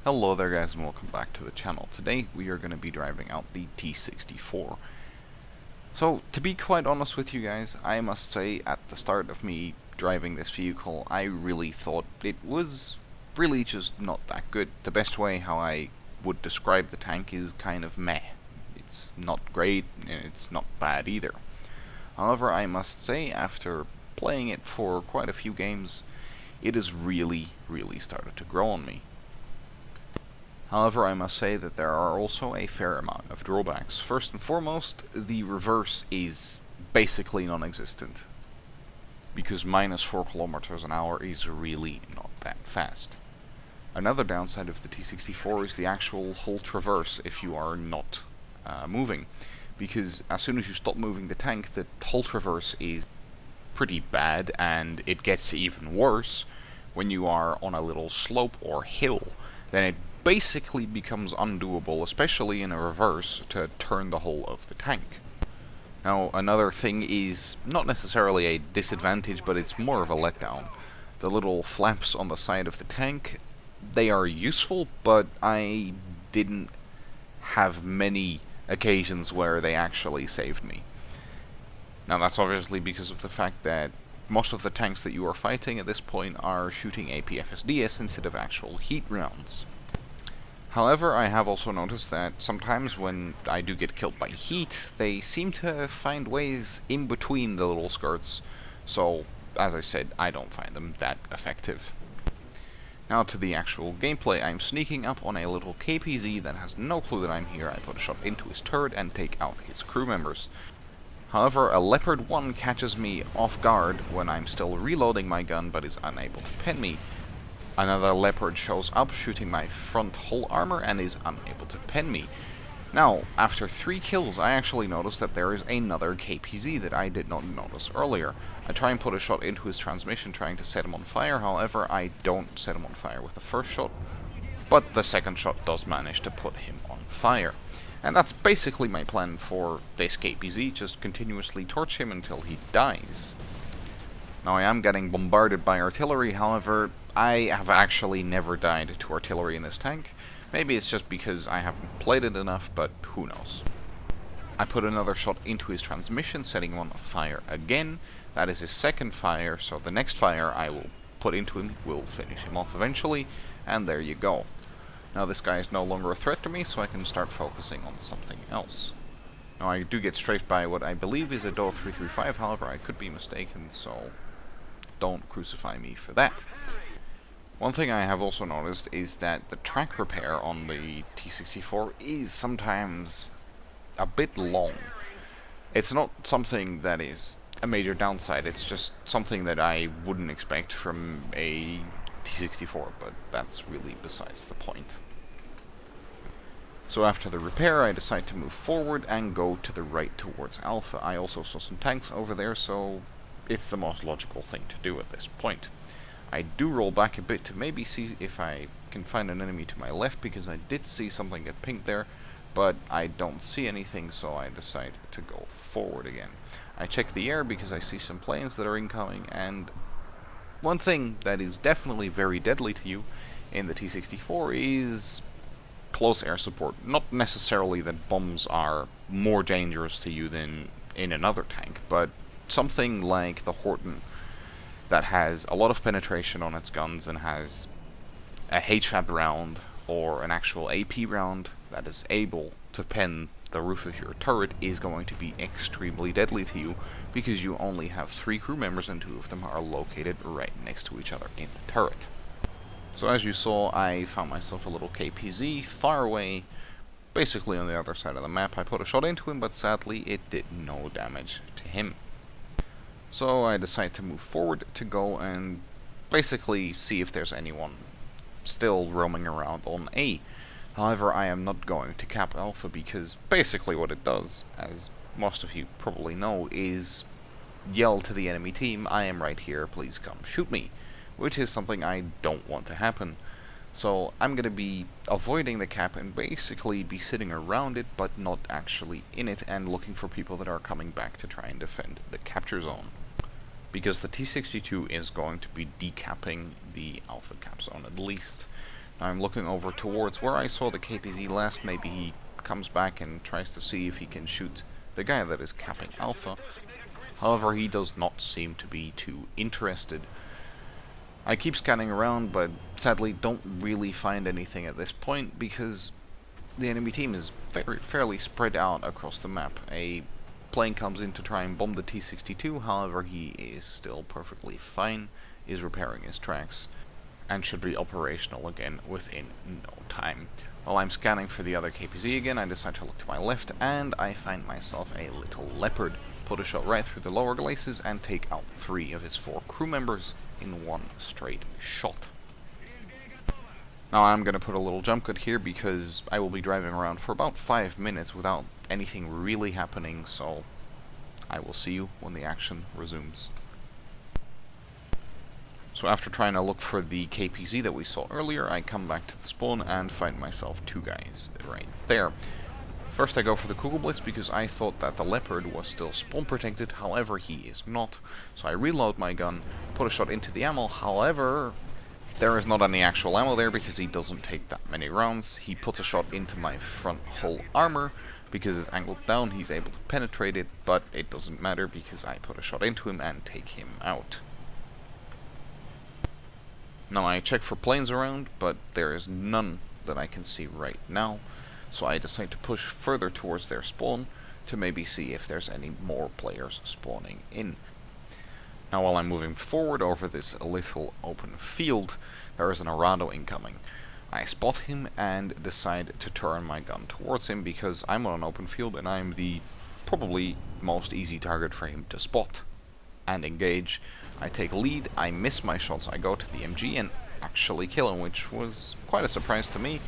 Hello there guys and welcome back to the channel. Today we are going to be driving out the T64. So to be quite honest with you guys, I must say at the start of me driving this vehicle I really thought it was really just not that good. The best way how I would describe the tank is kind of meh. It's not great and it's not bad either. However, I must say after playing it for quite a few games, it has really started to grow on me. However, I must say that there are also a fair amount of drawbacks. First and foremost, the reverse is basically non-existent, because minus 4 kilometers an hour is really not that fast. Another downside of the T64 is the actual whole traverse if you are not moving, because as soon as you stop moving the tank, the whole traverse is pretty bad, and it gets even worse when you are on a little slope or hill. Then it basically becomes undoable, especially in a reverse, to turn the whole of the tank. Now, another thing is not necessarily a disadvantage, but it's more of a letdown. The little flaps on the side of the tank, they are useful, but I didn't have many occasions where they actually saved me. Now, that's obviously because of the fact that most of the tanks that you are fighting at this point are shooting APFSDS instead of actual heat rounds. However, I have also noticed that sometimes when I do get killed by heat, they seem to find ways in between the little skirts, so, as I said, I don't find them that effective. Now to the actual gameplay. I'm sneaking up on a little KPZ that has no clue that I'm here. I put a shot into his turret and take out his crew members. However, a Leopard 1 catches me off guard when I'm still reloading my gun but is unable to pin me. Another Leopard shows up, shooting my front hull armor, and is unable to pin me. Now, after 3 kills, I actually noticed that there is another KPZ that I did not notice earlier. I try and put a shot into his transmission, trying to set him on fire. However, I don't set him on fire with the first shot, but the second shot does manage to put him on fire. And that's basically my plan for this KPZ, just continuously torch him until he dies. Now, I am getting bombarded by artillery, however, I have actually never died to artillery in this tank. Maybe it's just because I haven't played it enough, but who knows. I put another shot into his transmission, setting him on fire again. That is his second fire, so the next fire I will put into him will finish him off eventually, and there you go. Now this guy is no longer a threat to me, so I can start focusing on something else. Now I do get strafed by what I believe is a DO 335, however I could be mistaken, so don't crucify me for that. One thing I have also noticed is that the track repair on the T64 is sometimes a bit long. It's not something that is a major downside, it's just something that I wouldn't expect from a T64, but that's really besides the point. So after the repair, I decide to move forward and go to the right towards Alpha. I also saw some tanks over there, so it's the most logical thing to do at this point. I do roll back a bit to maybe see if I can find an enemy to my left, because I did see something get pinged there, but I don't see anything, so I decide to go forward again. I check the air because I see some planes that are incoming, and one thing that is definitely very deadly to you in the T64 is close air support. Not necessarily that bombs are more dangerous to you than in another tank, but something like the Horton that has a lot of penetration on its guns and has a HVAB round or an actual AP round that is able to pen the roof of your turret is going to be extremely deadly to you, because you only have 3 crew members and 2 of them are located right next to each other in the turret. So as you saw, I found myself a little KPZ far away, basically on the other side of the map. I put a shot into him, but sadly it did no damage to him. So I decide to move forward to go and basically see if there's anyone still roaming around on A. However, I am not going to cap Alpha, because basically what it does, as most of you probably know, is yell to the enemy team, "I am right here, please come shoot me," which is something I don't want to happen. So I'm going to be avoiding the cap and basically be sitting around it, but not actually in it, and looking for people that are coming back to try and defend the capture zone. Because the T62 is going to be decapping the Alpha cap zone at least. I'm looking over towards where I saw the KPZ last. Maybe he comes back and tries to see if he can shoot the guy that is capping Alpha. However, he does not seem to be too interested. I keep scanning around, but sadly don't really find anything at this point because the enemy team is fairly spread out across the map. A plane comes in to try and bomb the T-62, however he is still perfectly fine, is repairing his tracks, and should be operational again within no time. While I'm scanning for the other KPZ again, I decide to look to my left, and I find myself a little leopard. Put a shot right through the lower glacis and take out 3 of his 4 crew members in one straight shot. Now I'm going to put a little jump cut here because I will be driving around for about 5 minutes without anything really happening, so I will see you when the action resumes. So after trying to look for the KPZ that we saw earlier, I come back to the spawn and find myself 2 guys right there. First I go for the Kugelblitz because I thought that the Leopard was still spawn protected, however he is not. So I reload my gun, put a shot into the ammo, however there is not any actual ammo there because he doesn't take that many rounds. He puts a shot into my front hull armor. Because it's angled down, he's able to penetrate it, but it doesn't matter because I put a shot into him and take him out. Now I check for planes around, but there is none that I can see right now. So I decide to push further towards their spawn to maybe see if there's any more players spawning in. Now while I'm moving forward over this little open field, there is an Arado incoming. I spot him and decide to turn my gun towards him because I'm on an open field and I'm the probably most easy target for him to spot and engage. I take lead, I miss my shots, I go to the MG and actually kill him, which was quite a surprise to me.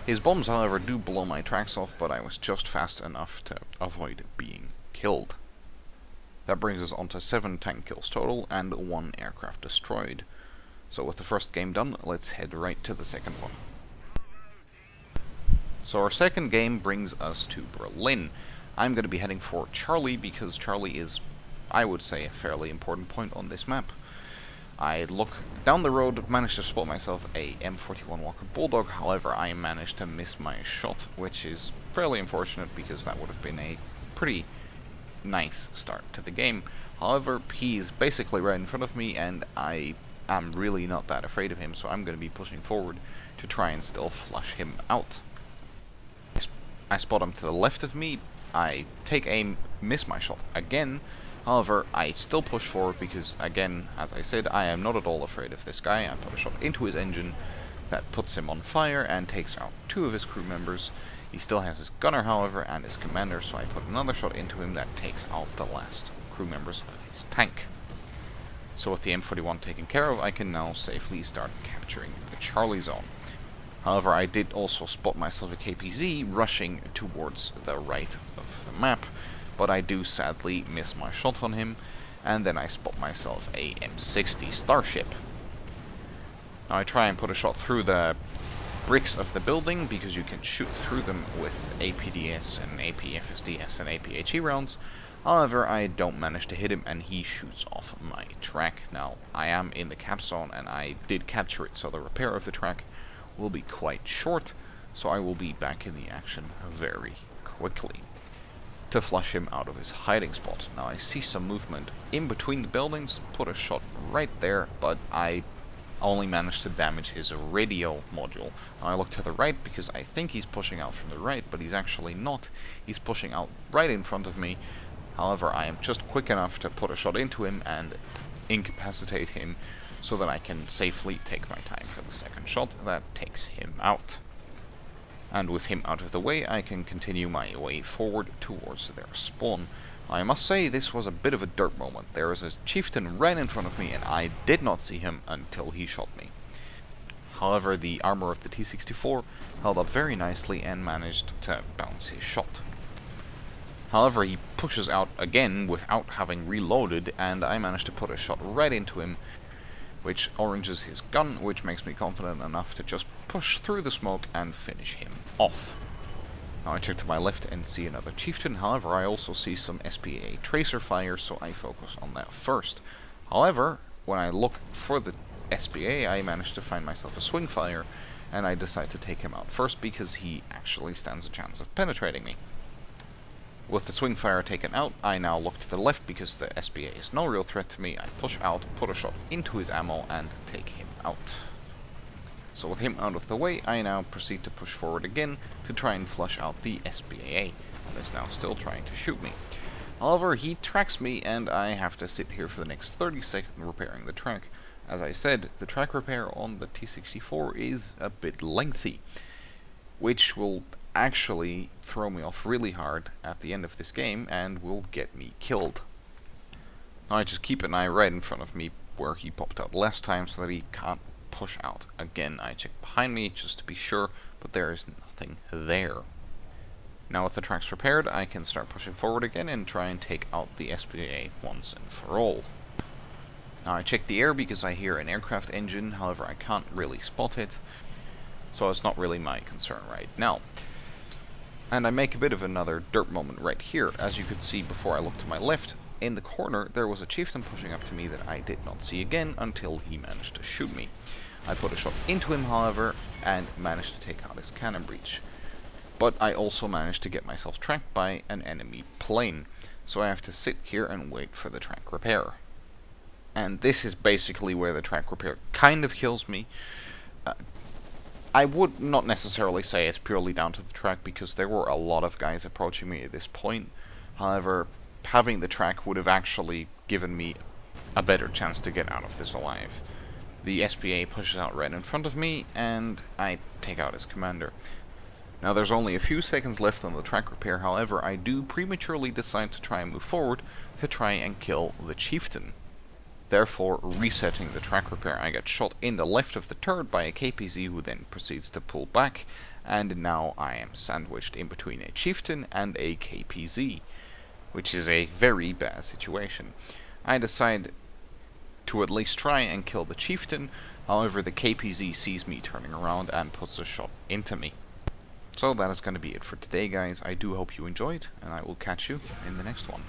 His bombs, however, do blow my tracks off, but I was just fast enough to avoid being killed. That brings us on to 7 tank kills total and 1 aircraft destroyed. So with the first game done, let's head right to the second one. So our second game brings us to Berlin. I'm going to be heading for Charlie because Charlie is, I would say, a fairly important point on this map. I look down the road, managed to spot myself a M41 Walker Bulldog, however I managed to miss my shot, which is fairly unfortunate because that would have been a pretty nice start to the game. However, he's basically right in front of me and I am really not that afraid of him, so I'm going to be pushing forward to try and still flush him out. I spot him to the left of me, I take aim, miss my shot again. However, I still push forward because, again, as I said, I am not at all afraid of this guy. I put a shot into his engine that puts him on fire and takes out 2 of his crew members. He still has his gunner, however, and his commander, so I put another shot into him that takes out the last crew members of his tank. So with the M41 taken care of, I can now safely start capturing the Charlie zone. However, I did also spot myself a KPZ rushing towards the right of the map, but I do sadly miss my shot on him, and then I spot myself a M60 Starship. Now I try and put a shot through the bricks of the building, because you can shoot through them with APDS and APFSDS and APHE rounds. However, I don't manage to hit him, and he shoots off my track. Now, I am in the cap zone, and I did capture it, so the repair of the track will be quite short, so I will be back in the action very quickly to flush him out of his hiding spot. Now I see some movement in between the buildings, put a shot right there, but I only managed to damage his radio module. Now I look to the right because I think he's pushing out from the right, but he's actually not. He's pushing out right in front of me. However, I am just quick enough to put a shot into him and incapacitate him so that I can safely take my time for the second shot that takes him out. And with him out of the way, I can continue my way forward towards their spawn. I must say, this was a bit of a dirt moment. There was a chieftain right in front of me, and I did not see him until he shot me. However, the armor of the T-64 held up very nicely and managed to bounce his shot. However, he pushes out again without having reloaded, and I managed to put a shot right into him, which oranges his gun, which makes me confident enough to just push through the smoke and finish him off. Now I check to my left and see another chieftain, however I also see some SPA tracer fire, so I focus on that first. However, when I look for the SPA, I manage to find myself a swing fire, and I decide to take him out first because he actually stands a chance of penetrating me. With the swing fire taken out, I now look to the left because the SBA is no real threat to me. I push out, put a shot into his ammo, and take him out. So with him out of the way, I now proceed to push forward again to try and flush out the SBA, and is now still trying to shoot me. However, he tracks me, and I have to sit here for the next 30 seconds repairing the track. As I said, the track repair on the T64 is a bit lengthy, which will actually throw me off really hard at the end of this game and will get me killed. Now I just keep an eye right in front of me where he popped out last time so that he can't push out again. I check behind me just to be sure, but there is nothing there. Now with the tracks repaired, I can start pushing forward again and try and take out the SBA once and for all. Now I check the air because I hear an aircraft engine, however I can't really spot it, so it's not really my concern right now. And I make a bit of another derp moment right here. As you could see before I looked to my left, in the corner there was a chieftain pushing up to me that I did not see again until he managed to shoot me. I put a shot into him, however, and managed to take out his cannon breech. But I also managed to get myself tracked by an enemy plane, so I have to sit here and wait for the track repair. And this is basically where the track repair kind of kills me. I would not necessarily say it's purely down to the track, because there were a lot of guys approaching me at this point. However, having the track would have actually given me a better chance to get out of this alive. The SBA pushes out right in front of me, and I take out his commander. Now there's only a few seconds left on the track repair, however I do prematurely decide to try and move forward to try and kill the chieftain. Therefore, resetting the track repair, I get shot in the left of the turret by a KPZ who then proceeds to pull back, and now I am sandwiched in between a chieftain and a KPZ, which is a very bad situation. I decide to at least try and kill the chieftain, however the KPZ sees me turning around and puts a shot into me. So that is going to be it for today, guys. I do hope you enjoyed, and I will catch you in the next one.